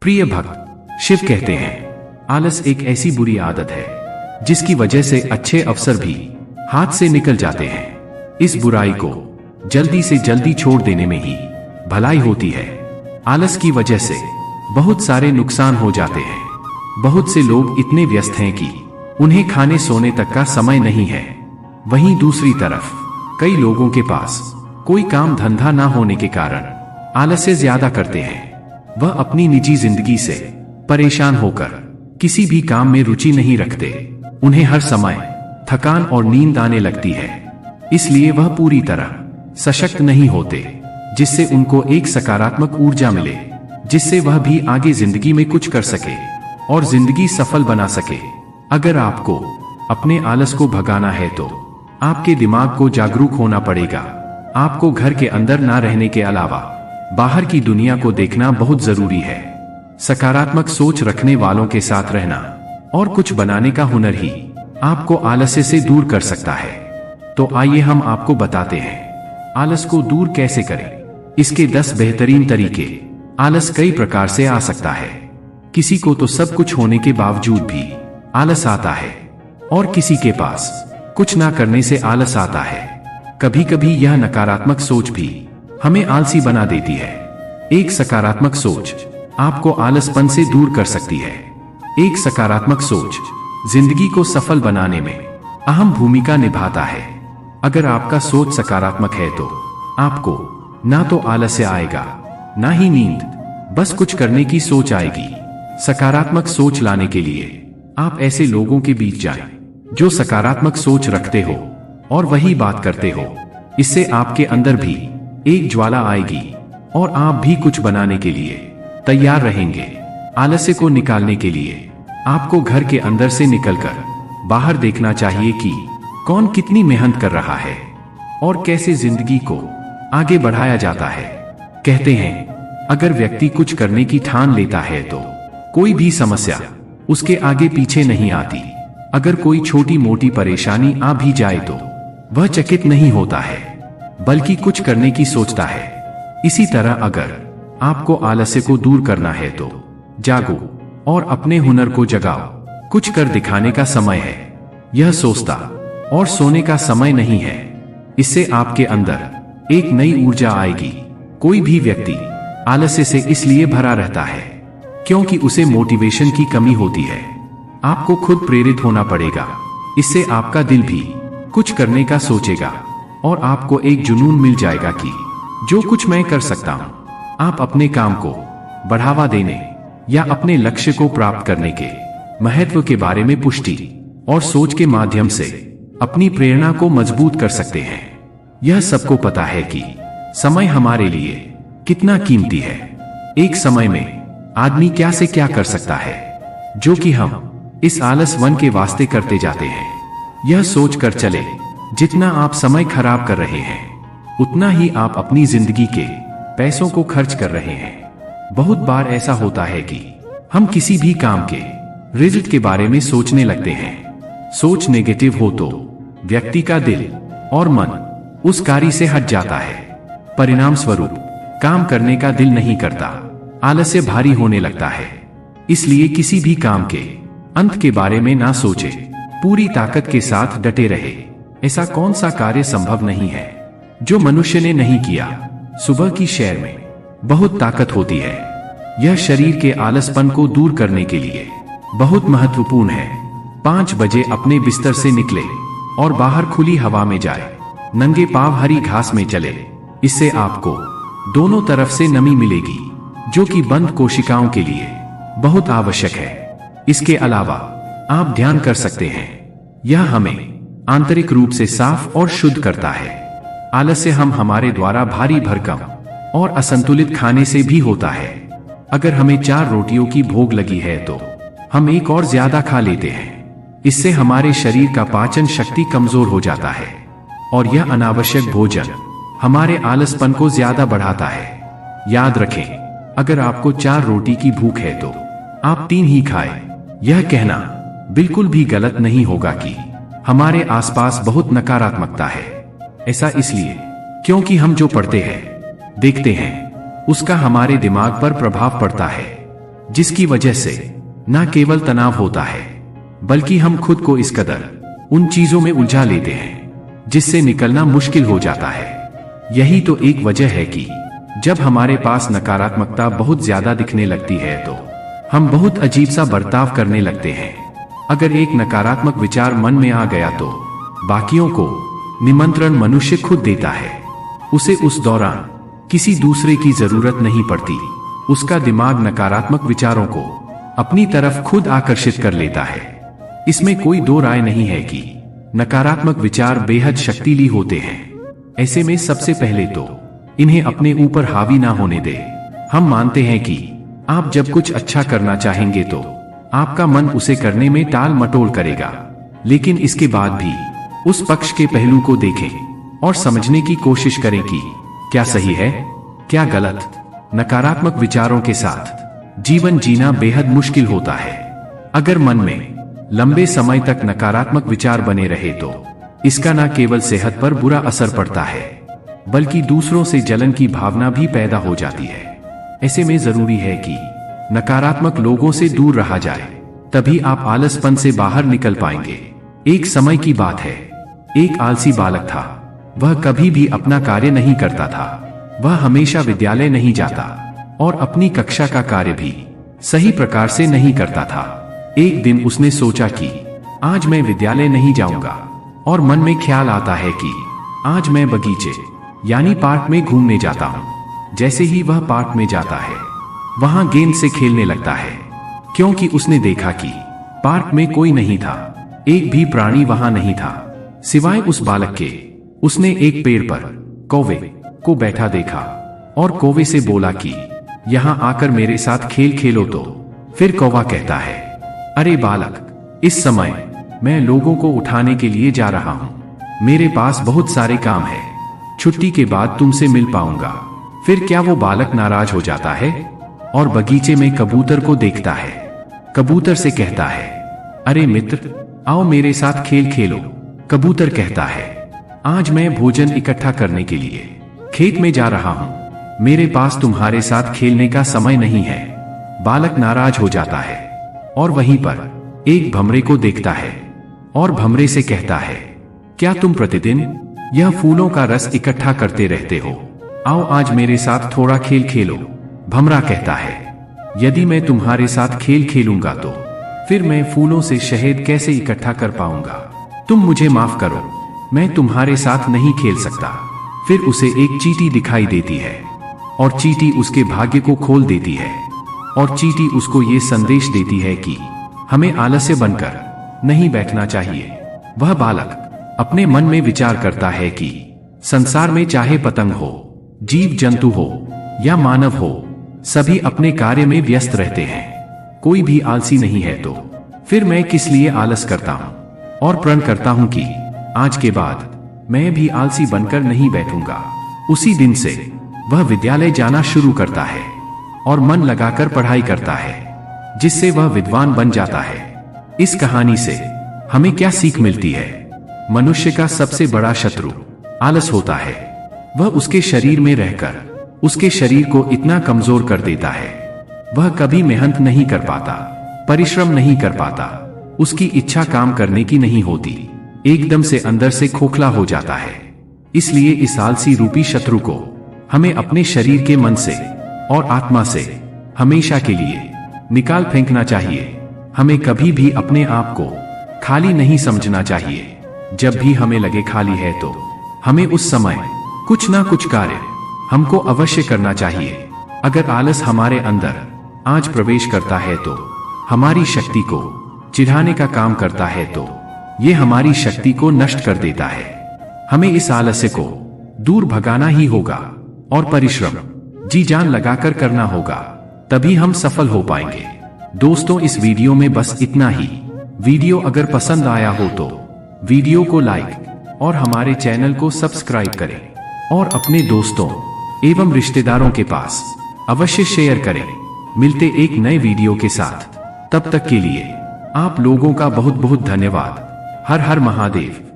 प्रिय भक्त, शिव कहते हैं आलस एक ऐसी बुरी आदत है जिसकी वजह से अच्छे अवसर भी हाथ से निकल जाते हैं। इस बुराई को जल्दी से जल्दी छोड़ देने में ही भलाई होती है। आलस की वजह से बहुत सारे नुकसान हो जाते हैं। बहुत से लोग इतने व्यस्त हैं कि उन्हें खाने सोने तक का समय नहीं है। वहीं दूसरी तरफ कई लोगों के पास कोई काम धंधा ना होने के कारण आलस्य ज्यादा करते हैं। वह अपनी निजी जिंदगी से परेशान होकर किसी भी काम में रुचि नहीं रखते। उन्हें हर समय थकान और नींद आने लगती है, इसलिए वह पूरी तरह सशक्त नहीं होते, जिससे उनको एक सकारात्मक ऊर्जा मिले, जिससे वह भी आगे जिंदगी में कुछ कर सके और जिंदगी सफल बना सके। अगर आपको अपने आलस को भगाना है तो आपके दिमाग को जागरूक होना पड़ेगा। आपको घर के अंदर ना रहने के अलावा बाहर की दुनिया को देखना बहुत जरूरी है। सकारात्मक सोच रखने वालों के साथ रहना और कुछ बनाने का हुनर ही आपको आलस्य से दूर कर सकता है। तो आइए हम आपको बताते हैं आलस को दूर कैसे करें। इसके 10 बेहतरीन तरीके। आलस कई प्रकार से आ सकता है। किसी को तो सब कुछ होने के बावजूद भी आलस आता है और किसी के पास कुछ ना करने से आलस आता है। कभी कभी यह नकारात्मक सोच भी हमें आलसी बना देती है। एक सकारात्मक सोच आपको आलसपन से दूर कर सकती है। एक सकारात्मक सोच जिंदगी को सफल बनाने में अहम भूमिका निभाता है। अगर आपका सोच सकारात्मक है तो आपको ना तो आलस्य आएगा ना ही नींद, बस कुछ करने की सोच आएगी। सकारात्मक सोच लाने के लिए आप ऐसे लोगों के बीच जाएं जो सकारात्मक सोच रखते हो और वही बात करते हो। इससे आपके अंदर भी एक ज्वाला आएगी और आप भी कुछ बनाने के लिए तैयार रहेंगे। आलस्य को निकालने के लिए आपको घर के अंदर से निकलकर बाहर देखना चाहिए कि कौन कितनी मेहनत कर रहा है और कैसे जिंदगी को आगे बढ़ाया जाता है। कहते हैं अगर व्यक्ति कुछ करने की ठान लेता है तो कोई भी समस्या उसके आगे पीछे नहीं आती। अगर कोई छोटी मोटी परेशानी आ भी जाए तो वह चकित नहीं होता है, बल्कि कुछ करने की सोचता है। इसी तरह अगर आपको आलस्य को दूर करना है तो जागो और अपने हुनर को जगाओ। कुछ कर दिखाने का समय है, यह सोचता और सोने का समय नहीं है। इससे आपके अंदर एक नई ऊर्जा आएगी। कोई भी व्यक्ति आलस्य से इसलिए भरा रहता है क्योंकि उसे मोटिवेशन की कमी होती है। आपको खुद प्रेरित होना पड़ेगा। इससे आपका दिल भी कुछ करने का सोचेगा और आपको एक जुनून मिल जाएगा कि जो कुछ मैं कर सकता हूं। आप अपने काम को बढ़ावा देने या अपने लक्ष्य को प्राप्त करने के महत्व के बारे में पुष्टि और सोच के माध्यम से अपनी प्रेरणा को मजबूत कर सकते हैं। यह सबको पता है कि समय हमारे लिए कितना कीमती है। एक समय में आदमी क्या से क्या कर सकता है, जो कि हम इस आलस वन के वास्ते करते जाते हैं। यह सोच कर चले जितना आप समय खराब कर रहे हैं उतना ही आप अपनी जिंदगी के पैसों को खर्च कर रहे हैं। बहुत बार ऐसा होता है कि हम किसी भी काम के रिजल्ट के बारे में सोचने लगते हैं। सोच नेगेटिव हो तो व्यक्ति का दिल और मन उस कार्य से हट जाता है। परिणाम स्वरूप काम करने का दिल नहीं करता, आलस्य भारी होने लगता है। इसलिए किसी भी काम के अंत के बारे में ना सोचे, पूरी ताकत के साथ डटे रहे। ऐसा कौन सा कार्य संभव नहीं है जो मनुष्य ने नहीं किया। सुबह की सैर में बहुत ताकत होती है। यह शरीर के आलसपन को दूर करने के लिए बहुत महत्वपूर्ण है। 5 बजे अपने बिस्तर से निकले और बाहर खुली हवा में जाए, नंगे पांव हरी घास में चले। इससे आपको दोनों तरफ से नमी मिलेगी, जो कि बंद कोशिकाओं के लिए बहुत आवश्यक है। इसके अलावा आप ध्यान कर सकते हैं। यह हमें आंतरिक रूप से साफ और शुद्ध करता है। आलस्य हम हमारे द्वारा भारी भरकम और असंतुलित खाने से भी होता है। अगर हमें 4 रोटियों की भूख लगी है तो हम एक और ज्यादा खा लेते हैं। इससे हमारे शरीर का पाचन शक्ति कमजोर हो जाता है और यह अनावश्यक भोजन हमारे आलसपन को ज्यादा बढ़ाता है। याद रखें, अगर आपको 4 रोटी की भूख है तो आप 3 ही खाएं। यह कहना बिल्कुल भी गलत नहीं होगा कि हमारे आसपास बहुत नकारात्मकता है। ऐसा इसलिए क्योंकि हम जो पढ़ते हैं, देखते हैं, उसका हमारे दिमाग पर प्रभाव पड़ता है। जिसकी वजह से न केवल तनाव होता है बल्कि हम खुद को इस कदर उन चीजों में उलझा लेते हैं जिससे निकलना मुश्किल हो जाता है। यही तो एक वजह है कि जब हमारे पास नकारात्मकता बहुत ज्यादा दिखने लगती है तो हम बहुत अजीब सा बर्ताव करने लगते हैं। अगर एक नकारात्मक विचार मन में आ गया तो बाकियों को निमंत्रण मनुष्य खुद देता है। उसे उस दौरान किसी दूसरे की जरूरत नहीं पड़ती। उसका दिमाग नकारात्मक विचारों को अपनी तरफ खुद आकर्षित कर लेता है। इसमें कोई दो राय नहीं है कि नकारात्मक विचार बेहद शक्तिशाली होते हैं। ऐसे में सबसे पहले तो इन्हें अपने ऊपर हावी ना होने दे। हम मानते हैं कि आप जब कुछ अच्छा करना चाहेंगे तो आपका मन उसे करने में टाल मटोल करेगा, लेकिन इसके बाद भी उस पक्ष के पहलू को देखें और समझने की कोशिश करें कि क्या सही है, क्या गलत। नकारात्मक विचारों के साथ जीवन जीना बेहद मुश्किल होता है। अगर मन में लंबे समय तक नकारात्मक विचार बने रहे तो इसका न केवल सेहत पर बुरा असर पड़ता है बल्कि दूसरों से जलन की भावना भी पैदा हो जाती है। ऐसे में जरूरी है कि नकारात्मक लोगों से दूर रहा जाए, तभी आप आलसपन से बाहर निकल पाएंगे। एक समय की बात है, एक आलसी बालक था। वह कभी भी अपना कार्य नहीं करता था। वह हमेशा विद्यालय नहीं जाता और अपनी कक्षा का कार्य भी सही प्रकार से नहीं करता था। एक दिन उसने सोचा कि आज मैं विद्यालय नहीं जाऊंगा और मन में ख्याल आता है कि आज मैं बगीचे यानी पार्क में घूमने जाता हूं। जैसे ही वह पार्क में जाता है वहां गेंद से खेलने लगता है, क्योंकि उसने देखा कि पार्क में कोई नहीं था, एक भी प्राणी वहां नहीं था सिवाय उस बालक के। उसने एक पेड़ पर कौवे को बैठा देखा और कौवे से बोला कि यहां आकर मेरे साथ खेल खेलो। तो फिर कौवा कहता है, अरे बालक, इस समय मैं लोगों को उठाने के लिए जा रहा हूं। मेरे पास बहुत सारे काम है, छुट्टी के बाद तुमसे मिल पाऊंगा। फिर क्या वो बालक नाराज हो जाता है और बगीचे में कबूतर को देखता है। कबूतर से कहता है, अरे मित्र, आओ मेरे साथ खेल खेलो। कबूतर कहता है, आज मैं भोजन इकट्ठा करने के लिए खेत में जा रहा हूं, मेरे पास तुम्हारे साथ खेलने का समय नहीं है। बालक नाराज हो जाता है और वहीं पर एक भमरे को देखता है और भमरे से कहता है, क्या तुम प्रतिदिन यह फूलों का रस इकट्ठा करते रहते हो? आओ आज मेरे साथ थोड़ा खेल खेलो। भमरा कहता है, यदि मैं तुम्हारे साथ खेल खेलूंगा तो फिर मैं फूलों से शहद कैसे इकट्ठा कर पाऊंगा? तुम मुझे माफ करो, मैं तुम्हारे साथ नहीं खेल सकता। फिर उसे एक चींटी दिखाई देती है और चींटी उसके भाग्य को खोल देती है और चींटी उसको ये संदेश देती है कि हमें आलस्य बनकर नहीं बैठना चाहिए। वह बालक अपने मन में विचार करता है कि संसार में चाहे पतंग हो, जीव जंतु हो या मानव हो, सभी अपने कार्य में व्यस्त रहते हैं। कोई भी आलसी नहीं है, तो फिर मैं किस लिए आलस करता हूं? और प्रण करता हूं कि आज के बाद मैं भी आलसी बनकर नहीं बैठूंगा। उसी दिन से वह विद्यालय जाना शुरू करता है और मन लगाकर पढ़ाई करता है, जिससे वह विद्वान बन जाता है। इस कहानी से हमें क्या सीख मिलती है? मनुष्य का सबसे बड़ा शत्रु आलस होता है। वह उसके शरीर में रहकर उसके शरीर को इतना कमजोर कर देता है, वह कभी मेहनत नहीं कर पाता, परिश्रम नहीं कर पाता, उसकी इच्छा काम करने की नहीं होती, एकदम से अंदर से खोखला हो जाता है। इसलिए इस आलसी रूपी शत्रु को हमें अपने शरीर के मन से और आत्मा से हमेशा के लिए निकाल फेंकना चाहिए। हमें कभी भी अपने आप को खाली नहीं समझना चाहिए। जब भी हमें लगे खाली है तो हमें उस समय कुछ ना कुछ कार्य हमको अवश्य करना चाहिए। अगर आलस हमारे अंदर आज प्रवेश करता है तो हमारी शक्ति को चिढ़ाने का काम करता है, तो ये हमारी शक्ति को नष्ट कर देता है। हमें इस आलस्य को दूर भगाना ही होगा और परिश्रम जी जान लगाकर करना होगा, तभी हम सफल हो पाएंगे। दोस्तों, इस वीडियो में बस इतना ही। वीडियो अगर पसंद आया हो तो वीडियो को लाइक और हमारे चैनल को सब्सक्राइब करें और अपने दोस्तों एवं रिश्तेदारों के पास अवश्य शेयर करें। मिलते एक नए वीडियो के साथ, तब तक के लिए आप लोगों का बहुत बहुत धन्यवाद। हर हर महादेव।